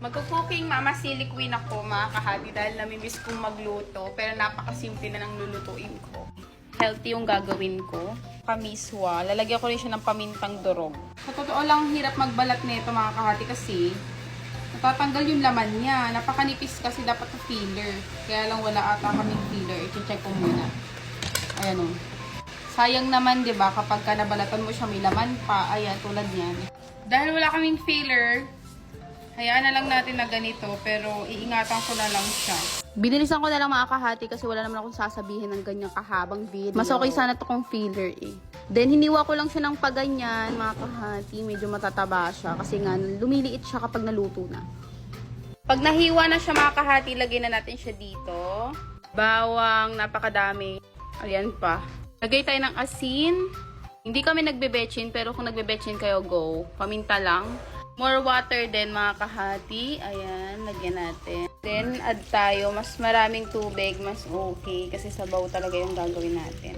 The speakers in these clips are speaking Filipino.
Magko-cooking Mama Sili Queen ako mga kahati dahil namimiss kong magluto pero napakasimple na ng lulutuin ko. Healthy yung gagawin ko. Kamiswa. Lalagyan ko rin siya ng pamintang durog. Sa totoo lang, hirap magbalat nito mga kahati kasi natatanggal yung laman niya. Napakanipis kasi dapat na filler. Kaya lang wala ata kaming filler. I-check ko muna. Ayan o. Sayang naman 'di ba kapag ka nabalatan mo siya may laman pa. Ayan, tulad niyan. Dahil wala kaming filler, hayaan na lang natin na ganito, pero iingatan ko na lang siya. Binilisan ko na lang mga kahati kasi wala naman akong sasabihin ng ganyang kahabang video. Mas okay sana to kung filler eh. Then, hiniwa ko lang siya ng paganyan, mga kahati. Medyo matataba siya kasi nga lumiliit siya kapag naluto na. Pag nahiwa na siya mga kahati, lagyan na natin siya dito. Bawang, napakadami. Ayan pa. Lagay tayo ng asin. Hindi kami nagbebetchin, pero kung nagbebetchin kayo, go. Paminta lang. More water din mga kahati. Ayan, lagyan natin. Then, add tayo. Mas maraming tubig, mas okay. Kasi sabaw talaga yung gagawin natin.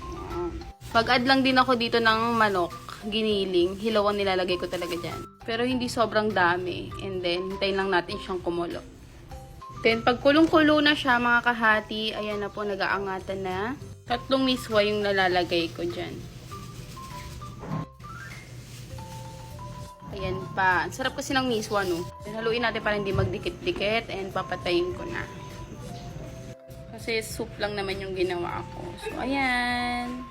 Ayan. Pag-add lang din ako dito ng manok, giniling. Hilaw ang nilalagay ko talaga dyan. Pero hindi sobrang dami. And then, hintayin lang natin siyang kumulo. Then, pag kulong-kulo na siya mga kahati, ayan na po, nag-aangatan na. 3 miswa yung nalalagay ko dyan. Ayan pa. Ang sarap kasi ng miswa, no? Haluin natin para hindi magdikit-dikit and papatayin ko na. Kasi soup lang naman yung ginawa ko. So, ayan.